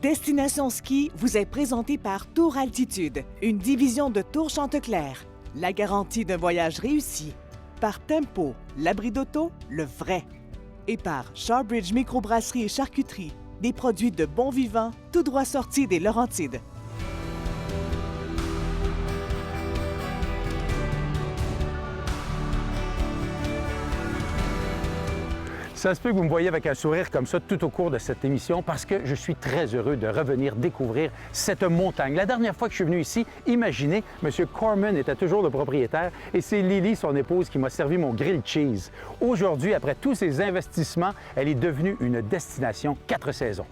Destination Ski vous est présentée par Tour Altitude, une division de Tour Chanteclair. La garantie d'un voyage réussi. Par Tempo, l'abri d'auto, le vrai. Et par Shawbridge Microbrasserie et Charcuterie, des produits de bon vivant, tout droit sortis des Laurentides. Ça se peut que vous me voyez avec un sourire comme ça tout au cours de cette émission parce que je suis très heureux de revenir découvrir cette montagne. La dernière fois que je suis venu ici, imaginez, M. Corman était toujours le propriétaire et c'est Lily, son épouse, qui m'a servi mon grilled cheese. Aujourd'hui, après tous ces investissements, elle est devenue une destination 4 saisons.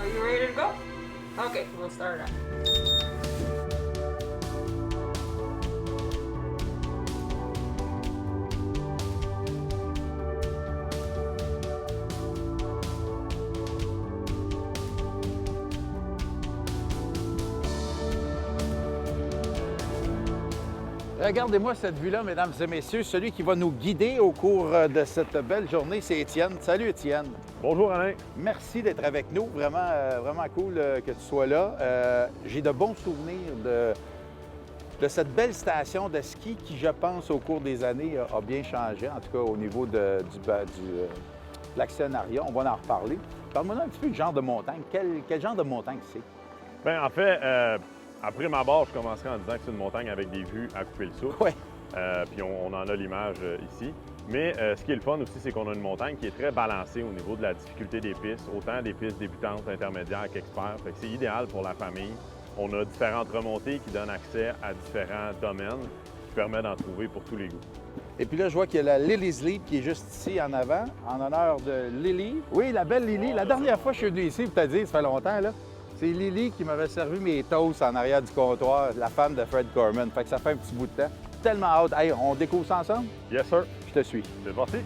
Are you ready to go? Okay, we'll start out. Regardez-moi cette vue-là, mesdames et messieurs. Celui qui va nous guider au cours de cette belle journée, c'est Étienne. Salut, Étienne. Bonjour Alain. Merci d'être avec nous. Vraiment, vraiment cool que tu sois là. J'ai de bons souvenirs de cette belle station de ski qui, je pense, au cours des années, a bien changé, en tout cas au niveau de l'actionnariat. On va en reparler. Parle-moi un petit peu du genre de montagne. Quel genre de montagne c'est? Bien, en fait, après ma barre, je commencerai en disant que c'est une montagne avec des vues à couper le souffle. Oui. Puis on en a l'image ici. Mais ce qui est le fun aussi, c'est qu'on a une montagne qui est très balancée au niveau de la difficulté des pistes, autant des pistes débutantes, intermédiaires qu'experts. Fait que c'est idéal pour la famille. On a différentes remontées qui donnent accès à différents domaines qui permettent d'en trouver pour tous les goûts. Et puis là, je vois qu'il y a la Lily's Leap qui est juste ici en avant, en honneur de Lily. Oui, la belle Lily. La dernière fois que je suis venu ici, pour te dire, ça fait longtemps, là, c'est Lily qui m'avait servi mes toasts en arrière du comptoir, la femme de Fred Corman. Fait que ça fait un petit bout de temps. Tellement hâte. Hey, on découvre ça ensemble? Yes, sir. Je te suis. C'est parti.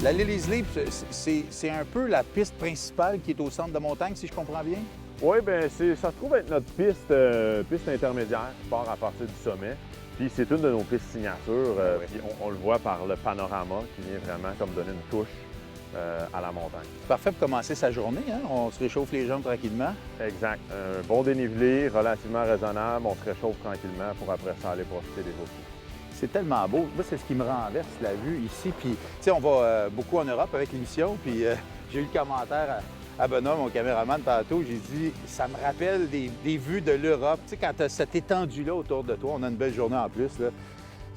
La Lily's Leap, c'est un peu la piste principale qui est au centre de montagne, si je comprends bien? Oui, bien, ça se trouve être notre piste intermédiaire qui part à partir du sommet. Puis c'est une de nos pistes signatures. Puis on le voit par le panorama qui vient vraiment comme donner une touche à la montagne. Parfait pour commencer sa journée, hein? On se réchauffe les jambes tranquillement. Exact. Un bon dénivelé, relativement raisonnable. On se réchauffe tranquillement pour après ça aller profiter des autres. C'est tellement beau. Moi, c'est ce qui me renverse, la vue ici. Puis, tu sais, on va beaucoup en Europe avec l'émission. Puis, j'ai eu le commentaire à Benoît, mon caméraman, tantôt. J'ai dit, ça me rappelle des vues de l'Europe. Tu sais, quand tu as cette étendue-là autour de toi, on a une belle journée en plus. Là.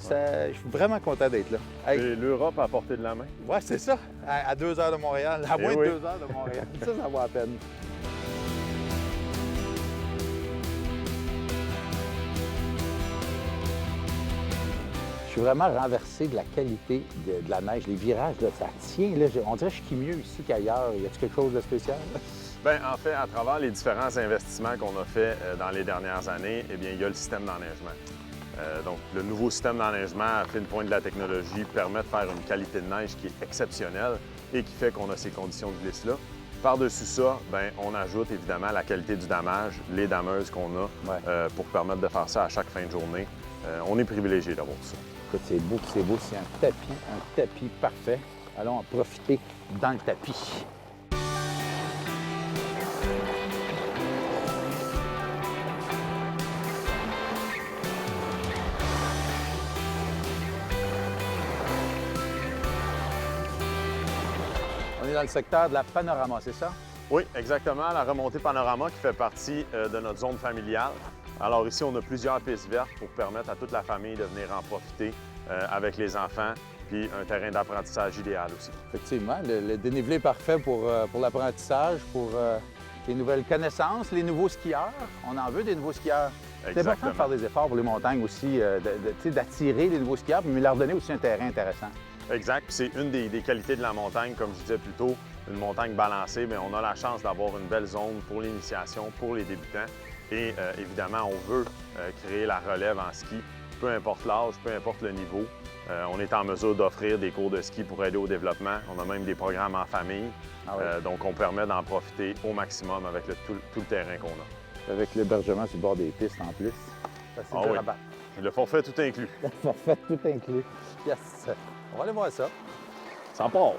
Je suis vraiment content d'être là. Hey. C'est l'Europe à portée de la main. Oui, c'est ça. À 2 heures de Montréal. À moins de 2 heures de Montréal. Ça vaut la peine. Je suis vraiment renversé de la qualité de la neige. Les virages, là, ça tient. Là, on dirait que je skie mieux ici qu'ailleurs. Y a-t-il quelque chose de spécial? Bien, en fait, à travers les différents investissements qu'on a faits dans les dernières années, eh bien, il y a le système d'enneigement. Donc, le nouveau système d'enneigement, à fine pointe de la technologie, permet de faire une qualité de neige qui est exceptionnelle et qui fait qu'on a ces conditions de glisse-là. Par-dessus ça, bien, on ajoute évidemment la qualité du damage, les dameuses qu'on a pour permettre de faire ça à chaque fin de journée. On est privilégié d'avoir ça. Écoute, c'est beau, c'est un tapis parfait. Allons en profiter dans le tapis. On est dans le secteur de la Panorama, c'est ça? Oui, exactement. La remontée Panorama qui fait partie de notre zone familiale. Alors ici, on a plusieurs pistes vertes pour permettre à toute la famille de venir en profiter avec les enfants, puis un terrain d'apprentissage idéal aussi. Effectivement, le dénivelé parfait pour l'apprentissage, pour les nouvelles connaissances, les nouveaux skieurs. On en veut des nouveaux skieurs. C'est important de faire des efforts pour les montagnes aussi, d'attirer les nouveaux skieurs, mais leur donner aussi un terrain intéressant. Exact. C'est une des qualités de la montagne, comme je disais plus tôt, une montagne balancée, mais on a la chance d'avoir une belle zone pour l'initiation, pour les débutants. Et évidemment, on veut créer la relève en ski, peu importe l'âge, peu importe le niveau. On est en mesure d'offrir des cours de ski pour aider au développement. On a même des programmes en famille. Ah oui. Donc, on permet d'en profiter au maximum avec tout le terrain qu'on a. Avec l'hébergement sur le bord des pistes en plus. Ah oui. Le forfait tout inclus. Le forfait tout inclus. Yes! On va aller voir ça. Ça part!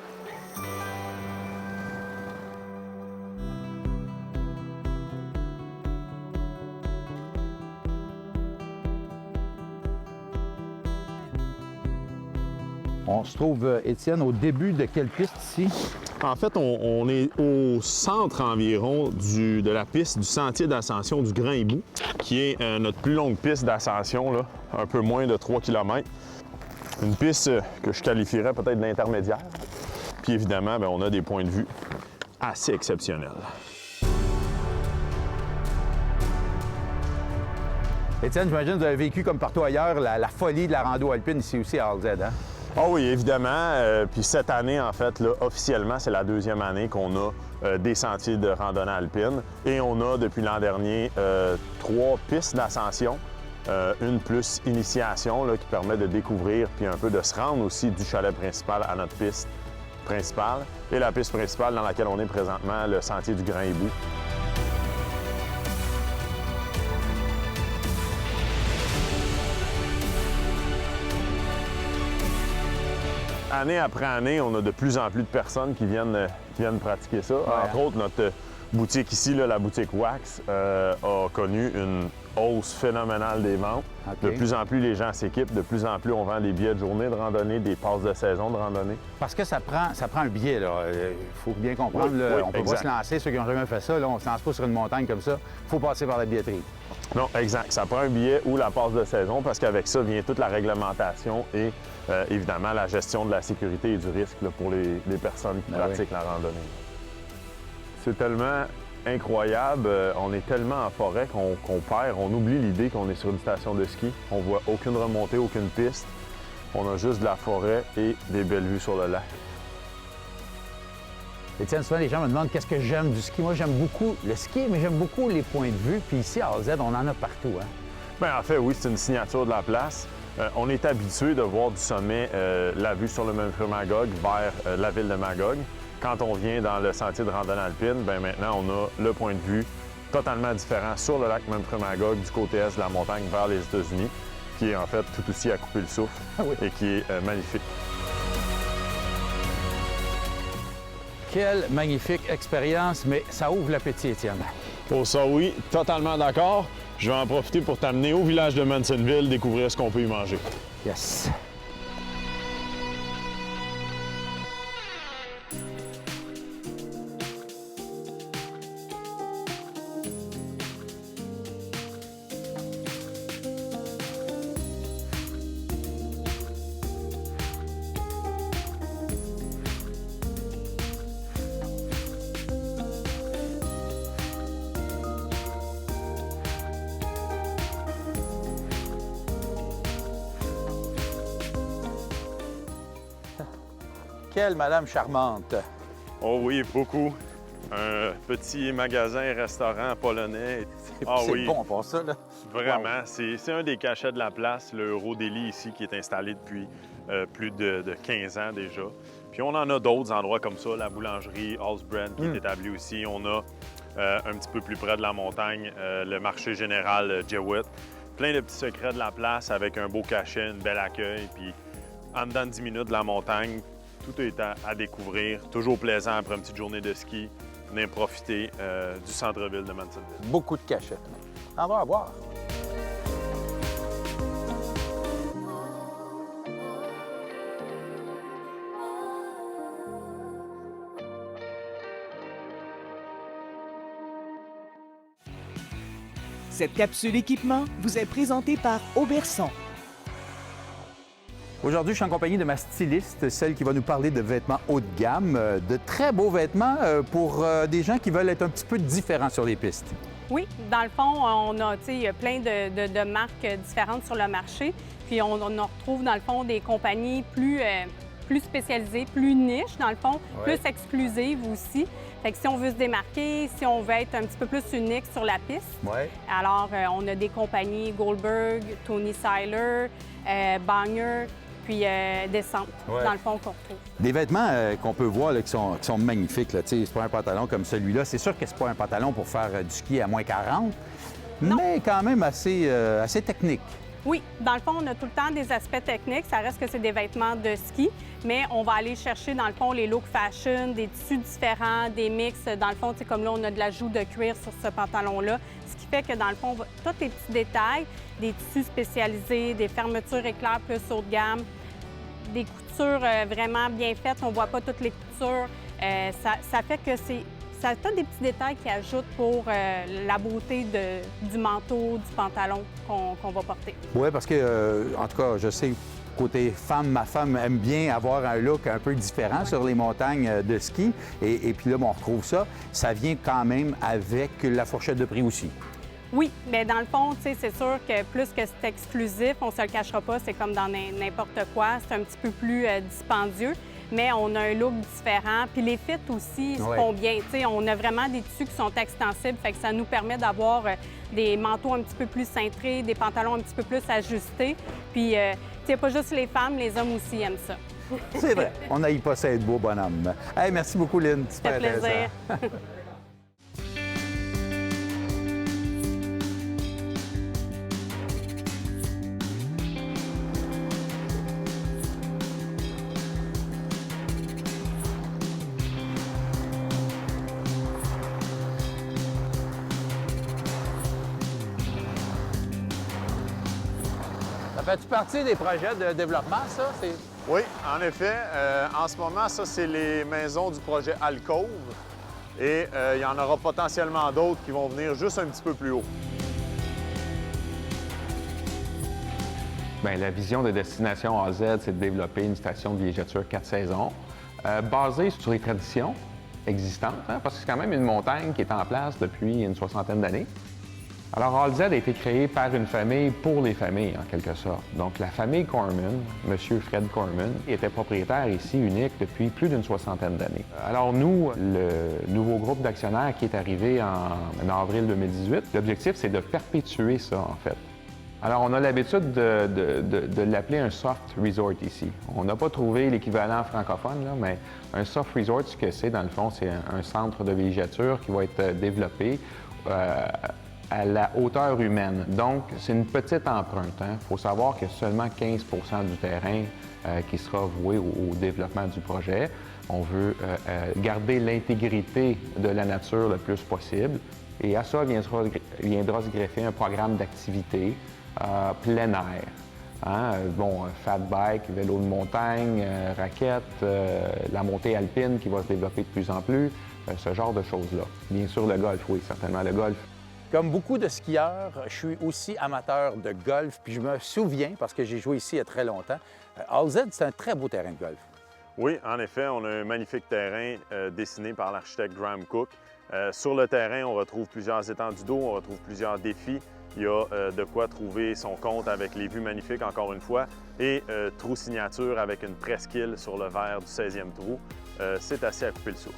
On se trouve, Étienne, au début de quelle piste ici? En fait, on est au centre environ de la piste du sentier d'ascension du Grand Hibou, qui est notre plus longue piste d'ascension, là, un peu moins de 3 km. Une piste que je qualifierais peut-être d'intermédiaire. Puis évidemment, bien, on a des points de vue assez exceptionnels. Étienne, j'imagine que vous avez vécu comme partout ailleurs la folie de la rando alpine ici aussi à RZ, hein? Ah oui, évidemment. Puis cette année, en fait, là, officiellement, c'est la deuxième année qu'on a des sentiers de randonnée alpine. Et on a, depuis l'an dernier, 3 pistes d'ascension. Une plus initiation là, qui permet de découvrir puis un peu de se rendre aussi du chalet principal à notre piste principale. Et la piste principale dans laquelle on est présentement, le sentier du Grand Hibou. Année après année, on a de plus en plus de personnes qui viennent pratiquer ça. Ouais. Entre autres, notre boutique ici, là, la boutique Wax, a connu une hausse phénoménale des ventes. Okay. De plus en plus, les gens s'équipent. De plus en plus, on vend des billets de journée de randonnée, des passes de saison de randonnée. Parce que ça prend un billet, là. Il faut bien comprendre. Oui, oui, on peut pas se lancer, ceux qui n'ont jamais fait ça. Là, on ne se lance pas sur une montagne comme ça. Il faut passer par la billetterie. Non, exact. Ça prend un billet ou la passe de saison parce qu'avec ça vient toute la réglementation et évidemment la gestion de la sécurité et du risque là, pour les personnes qui pratiquent la randonnée. C'est tellement incroyable. On est tellement en forêt qu'on perd, on oublie l'idée qu'on est sur une station de ski. On voit aucune remontée, aucune piste. On a juste de la forêt et des belles vues sur le lac. Étienne, souvent les gens me demandent qu'est-ce que j'aime du ski. Moi, j'aime beaucoup le ski, mais j'aime beaucoup les points de vue. Puis ici, à RZ, on en a partout. Hein? Bien, en fait, oui, c'est une signature de la place. On est habitué de voir du sommet la vue sur le Mumfre Magog vers la ville de Magog. Quand on vient dans le sentier de randonnée alpine, bien maintenant, on a le point de vue totalement différent sur le lac Mumfre Magog du côté est de la montagne vers les États-Unis, qui est en fait tout aussi à couper le souffle et qui est magnifique. Quelle magnifique expérience, mais ça ouvre l'appétit, Étienne. Pour ça, oui, totalement d'accord. Je vais en profiter pour t'amener au village de Mansonville, découvrir ce qu'on peut y manger. Yes! Quelle madame charmante! Oh oui, beaucoup. Un petit magasin, restaurant polonais. C'est bon pour ça, là. Vraiment. Wow. C'est un des cachets de la place, le Euro-Deli ici, qui est installé depuis plus de 15 ans déjà. Puis on en a d'autres endroits comme ça, la boulangerie Allsbrand qui est établie aussi. On a un petit peu plus près de la montagne, le marché général Jewett. Plein de petits secrets de la place avec un beau cachet, une belle accueil. Puis en dedans de 10 minutes de la montagne, tout est à découvrir. Toujours plaisant après une petite journée de ski. Venez profiter du centre-ville de Mansonville. Beaucoup de cachettes. Endroit à voir. Cette capsule équipement vous est présentée par Auberson. Aujourd'hui, je suis en compagnie de ma styliste, celle qui va nous parler de vêtements haut de gamme, de très beaux vêtements pour des gens qui veulent être un petit peu différents sur les pistes. Oui, dans le fond, on a plein de marques différentes sur le marché. Puis on retrouve, dans le fond, des compagnies plus spécialisées, plus niches, dans le fond, plus exclusives aussi. Fait que si on veut se démarquer, si on veut être un petit peu plus unique sur la piste, alors on a des compagnies Goldberg, Tony Siler, Banger, puis Descente, dans le fond, qu'on retrouve. Des vêtements qu'on peut voir là, qui sont magnifiques. C'est pas un pantalon comme celui-là. C'est sûr que c'est pas un pantalon pour faire du ski à moins 40, mais quand même assez technique. Oui, dans le fond, on a tout le temps des aspects techniques. Ça reste que c'est des vêtements de ski, mais on va aller chercher, dans le fond, les looks fashion, des tissus différents, des mix. Dans le fond, comme là, on a de l'ajout de cuir sur ce pantalon-là, ce qui fait que, dans le fond, tous les petits détails, des tissus spécialisés, des fermetures éclairs plus haut de gamme, des coutures vraiment bien faites. On ne voit pas toutes les coutures. Ça fait que ça a des petits détails qui ajoutent pour la beauté du manteau, du pantalon qu'on va porter. Oui, parce que, en tout cas, je sais, côté femme, ma femme aime bien avoir un look un peu différent sur les montagnes de ski. Et puis là, on retrouve ça. Ça vient quand même avec la fourchette de prix aussi. Oui, bien dans le fond, c'est sûr que plus que c'est exclusif, on ne se le cachera pas, c'est comme dans n'importe quoi, c'est un petit peu plus dispendieux. Mais on a un look différent. Puis les fits aussi se font bien. On a vraiment des tissus qui sont extensibles, fait que ça nous permet d'avoir des manteaux un petit peu plus cintrés, des pantalons un petit peu plus ajustés. Puis, pas juste les femmes, les hommes aussi aiment ça. C'est vrai. On n'aille pas ça être beau bonhomme. Hey, merci beaucoup, Lynn. Super intéressant. Plaisir. Ça fait-tu partie des projets de développement, ça? Oui, en effet. En ce moment, ça, c'est les maisons du projet Alcôve. Et il y en aura potentiellement d'autres qui vont venir juste un petit peu plus haut. Bien, la vision de Destination AZ, c'est de développer une station de villégiature 4 saisons, basée sur les traditions existantes, parce que c'est quand même une montagne qui est en place depuis une 60aine d'années. Alors, AZ a été créé par une famille pour les familles, en quelque sorte. Donc, la famille Corman, M. Fred Corman, était propriétaire ici unique depuis plus d'une 60aine d'années. Alors, nous, le nouveau groupe d'actionnaires qui est arrivé en avril 2018, l'objectif, c'est de perpétuer ça, en fait. Alors, on a l'habitude de l'appeler un soft resort ici. On n'a pas trouvé l'équivalent francophone, là, mais un soft resort, ce que c'est, dans le fond, c'est un centre de villégiature qui va être développé à la hauteur humaine. Donc, c'est une petite empreinte. Il faut savoir que seulement 15 du terrain qui sera voué au développement du projet. On veut garder l'intégrité de la nature le plus possible. Et à ça viendra se greffer un programme d'activité plein air. Fat bike, vélo de montagne, raquettes, la montée alpine qui va se développer de plus en plus, ce genre de choses-là. Bien sûr, le golf, oui, certainement, le golf. Comme beaucoup de skieurs, je suis aussi amateur de golf, puis je me souviens, parce que j'ai joué ici il y a très longtemps, AZ, c'est un très beau terrain de golf. Oui, en effet, on a un magnifique terrain dessiné par l'architecte Graham Cook. Sur le terrain, on retrouve plusieurs étendues d'eau, on retrouve plusieurs défis. Il y a de quoi trouver son compte avec les vues magnifiques, encore une fois, et trou signature avec une presqu'île sur le verre du 16e trou. C'est assez à couper le souffle.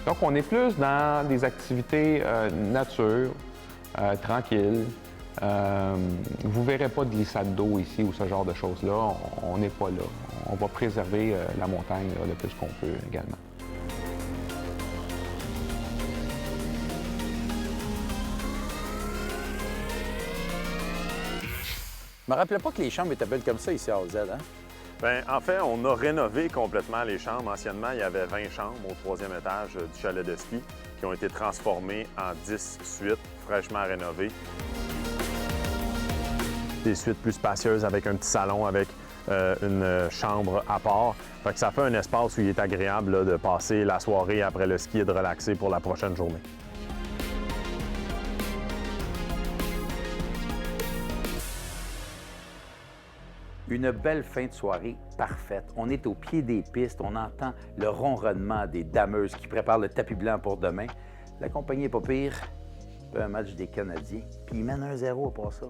Donc, on est plus dans des activités nature, tranquilles. Vous ne verrez pas de glissade d'eau ici ou ce genre de choses-là. On n'est pas là. On va préserver la montagne là, le plus qu'on peut également. Je me rappelais pas que les chambres étaient belles comme ça ici à AZ, hein? Bien, en fait, on a rénové complètement les chambres. Anciennement, il y avait 20 chambres au 3e étage du chalet de ski qui ont été transformées en 10 suites fraîchement rénovées. Des suites plus spacieuses avec un petit salon avec une chambre à part. Fait que ça fait un espace où il est agréable là, de passer la soirée après le ski et de relaxer pour la prochaine journée. Une belle fin de soirée parfaite. On est au pied des pistes, on entend le ronronnement des dameuses qui préparent le tapis blanc pour demain. La compagnie est pas pire. Un match des Canadiens, puis ils mènent 1-0 à part ça.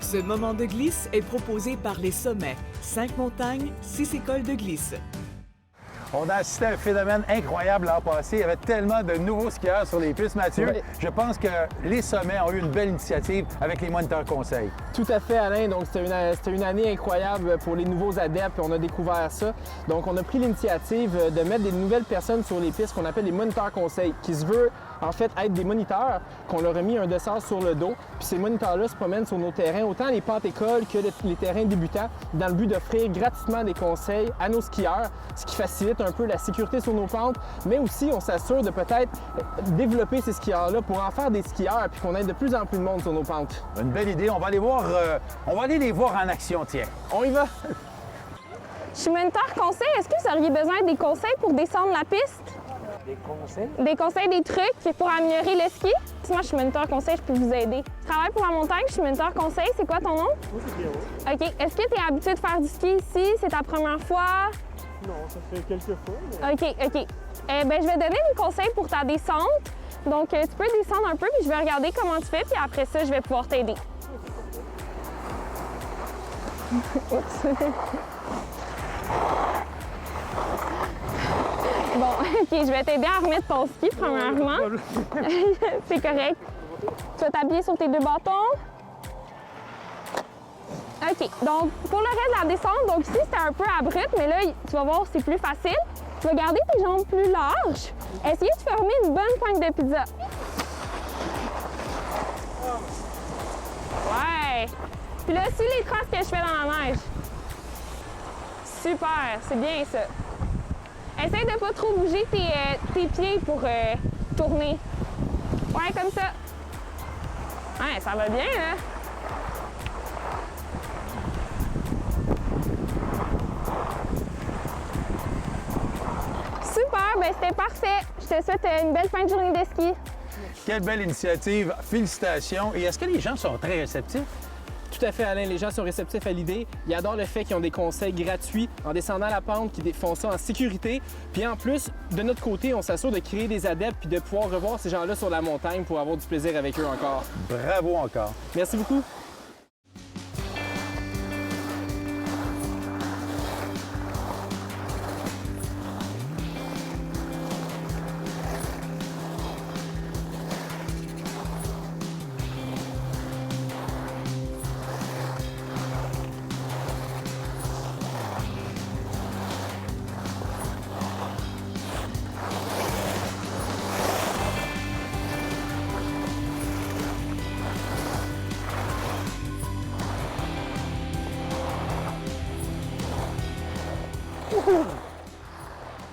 Ce moment de glisse est proposé par les Sommets. 5 montagnes, 6 écoles de glisse. On a assisté à un phénomène incroyable l'an passé. Il y avait tellement de nouveaux skieurs sur les pistes, Mathieu. Oui. Je pense que les Sommets ont eu une belle initiative avec les moniteurs conseils. Tout à fait, Alain. Donc, c'était une année incroyable pour les nouveaux adeptes. On a découvert ça. Donc, on a pris l'initiative de mettre des nouvelles personnes sur les pistes qu'on appelle les moniteurs conseils, qui se veut en fait être des moniteurs qu'on leur a mis un dossard sur le dos. Puis ces moniteurs-là se promènent sur nos terrains, autant les pentes écoles que les terrains débutants, dans le but d'offrir gratuitement des conseils à nos skieurs, ce qui facilite un peu la sécurité sur nos pentes, mais aussi on s'assure de peut-être développer ces skieurs-là pour en faire des skieurs puis qu'on ait de plus en plus de monde sur nos pentes. Une belle idée. On va aller voir, les voir en action, tiens. On y va! Je suis moniteur conseil. Est-ce que vous auriez besoin des conseils pour descendre la piste? Des conseils? Des conseils, des trucs pour améliorer le ski? Moi, je suis moniteur conseil, je peux vous aider. Je travaille pour la montagne, je suis moniteur conseil. C'est quoi ton nom? Moi, c'est Pierrot. OK. Est-ce que tu es habitué de faire du ski ici? C'est ta première fois? Non, ça fait quelques fois. Mais... OK. Je vais donner des conseils pour ta descente. Donc, tu peux descendre un peu, puis je vais regarder comment tu fais, puis après ça, je vais pouvoir t'aider. Bon, OK, je vais t'aider à remettre ton ski, premièrement. C'est correct. Tu vas t'appuyer sur tes 2 bâtons. OK, donc pour le reste de la descente, donc ici, c'était un peu abrupt, mais là, tu vas voir, c'est plus facile. Tu vas garder tes jambes plus larges. Essayez de former une bonne pointe de pizza. Ouais. Puis là, suis les traces que je fais dans la neige. Super, c'est bien ça. Essaye de pas trop bouger tes pieds pour tourner. Ouais, comme ça. Ouais, ça va bien, là. Super, ben c'était parfait. Je te souhaite une belle fin de journée de ski. Quelle belle initiative. Félicitations. Et est-ce que les gens sont très réceptifs? Tout à fait, Alain. Les gens sont réceptifs à l'idée. Ils adorent le fait qu'ils ont des conseils gratuits en descendant la pente, qui font ça en sécurité. Puis en plus, de notre côté, on s'assure de créer des adeptes puis de pouvoir revoir ces gens-là sur la montagne pour avoir du plaisir avec eux encore. Bravo encore. Merci beaucoup.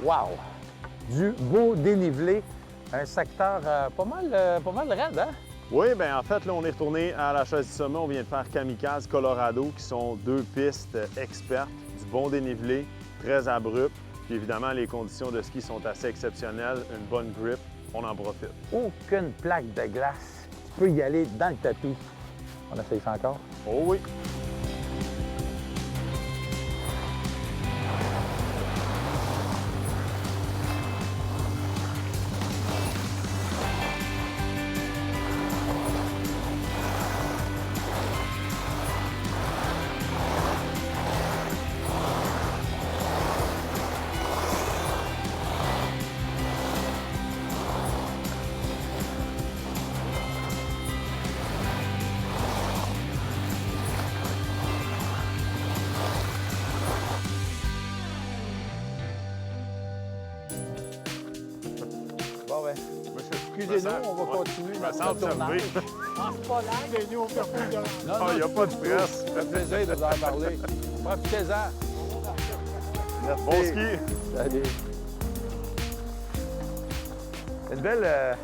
Wow! Du beau dénivelé. Un secteur pas mal raide, hein? Oui, bien en fait, là, on est retourné à la chaise du sommet. On vient de faire Kamikaze, Colorado, qui sont 2 pistes expertes, du bon dénivelé, très abrupt. Puis évidemment, les conditions de ski sont assez exceptionnelles, une bonne grip, on en profite. Aucune plaque de glace. Tu peux y aller dans le tapis. On essaye ça encore? Oh oui! Bon, ben, excusez-nous, on va continuer notre tournage. Ah, c'est pas là. Nous, on fait pas de... Ah, il n'y a pas de stress. Ça fait plaisir de vous en parler. Profitez-en. Bon ski! Salut. Une belle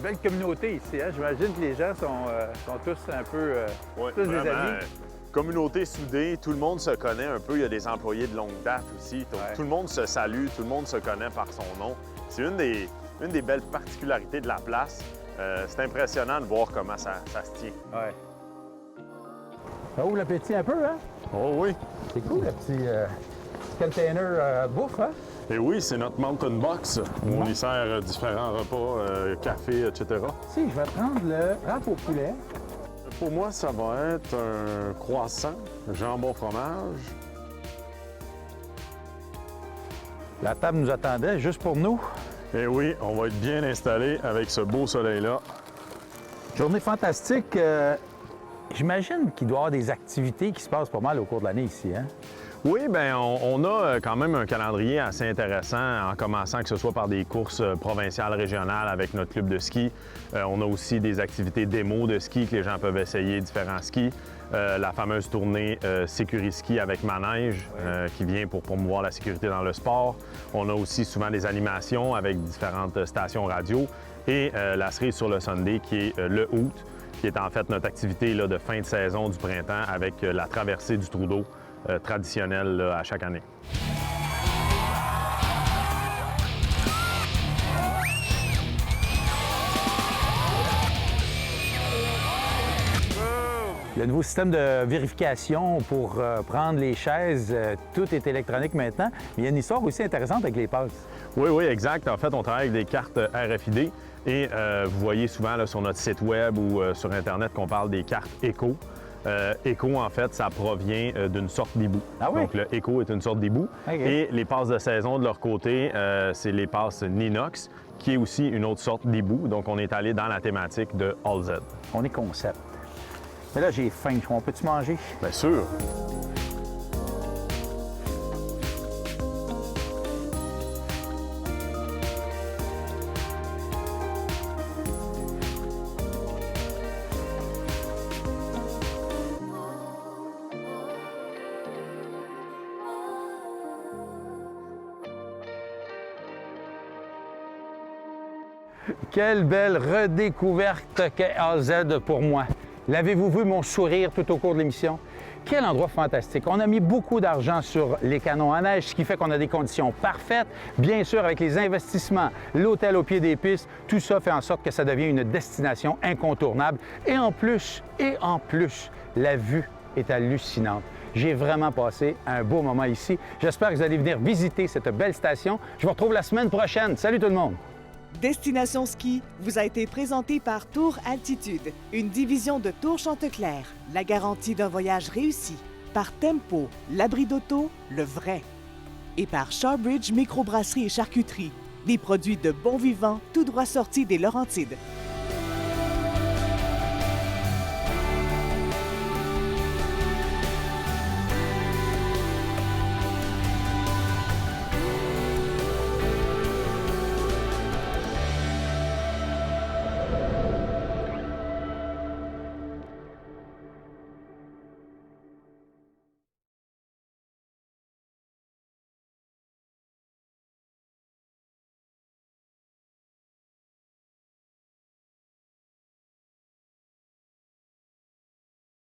Belle communauté ici, hein? J'imagine que les gens sont tous un peu Ouais, tous des vraiment, amis. Communauté soudée, tout le monde se connaît un peu. Il y a des employés de longue date aussi. Donc, Ouais. tout le monde se salue, tout le monde se connaît par son nom. C'est une des belles particularités de la place. C'est impressionnant de voir comment ça se tient. Ouais. Ça ouvre l'appétit un peu, hein? Oh oui! C'est cool, le petit container bouffe, hein? Et oui, c'est notre Mountain Box où on y sert différents repas, café, etc. Si, je vais prendre le wrap au poulet. Pour moi, ça va être un croissant, jambon fromage. La table nous attendait juste pour nous. Et oui, on va être bien installé avec ce beau soleil-là. Journée fantastique. J'imagine qu'il doit y avoir des activités qui se passent pas mal au cours de l'année ici, hein? Oui, bien, on a quand même un calendrier assez intéressant, en commençant que ce soit par des courses provinciales, régionales avec notre club de ski. On a aussi des activités démo de ski que les gens peuvent essayer, différents skis. La fameuse tournée Sécuriski avec manège qui vient pour promouvoir la sécurité dans le sport. On a aussi souvent des animations avec différentes stations radio et la cerise sur le Sunday qui est le août, qui est en fait notre activité là, de fin de saison du printemps avec la traversée du trou d'eau traditionnelle là, à chaque année. Le nouveau système de vérification pour prendre les chaises, tout est électronique maintenant. Mais il y a une histoire aussi intéressante avec les passes. Oui, exact. En fait, on travaille avec des cartes RFID et vous voyez souvent là, sur notre site web ou sur Internet qu'on parle des cartes éco. Éco, en fait, ça provient d'une sorte d'hibou. Ah oui? Donc, le éco est une sorte d'hibou. OK. Et les passes de saison, de leur côté, c'est les passes Ninox, qui est aussi une autre sorte d'hibou. Donc, on est allé dans la thématique de All Z. On est concept. Mais là, j'ai faim. On peut-tu manger? Bien sûr. Quelle belle redécouverte qu'est AZ pour moi. L'avez-vous vu mon sourire tout au cours de l'émission? Quel endroit fantastique. On a mis beaucoup d'argent sur les canons à neige, ce qui fait qu'on a des conditions parfaites. Bien sûr, avec les investissements, l'hôtel au pied des pistes, tout ça fait en sorte que ça devient une destination incontournable. Et en plus, la vue est hallucinante. J'ai vraiment passé un beau moment ici. J'espère que vous allez venir visiter cette belle station. Je vous retrouve la semaine prochaine. Salut tout le monde! Destination Ski vous a été présenté par Tour Altitude, une division de Tour Chanteclair, la garantie d'un voyage réussi. Par Tempo, l'abri d'auto, le vrai. Et par Shawbridge Microbrasserie et Charcuterie, des produits de bon vivant tout droit sortis des Laurentides.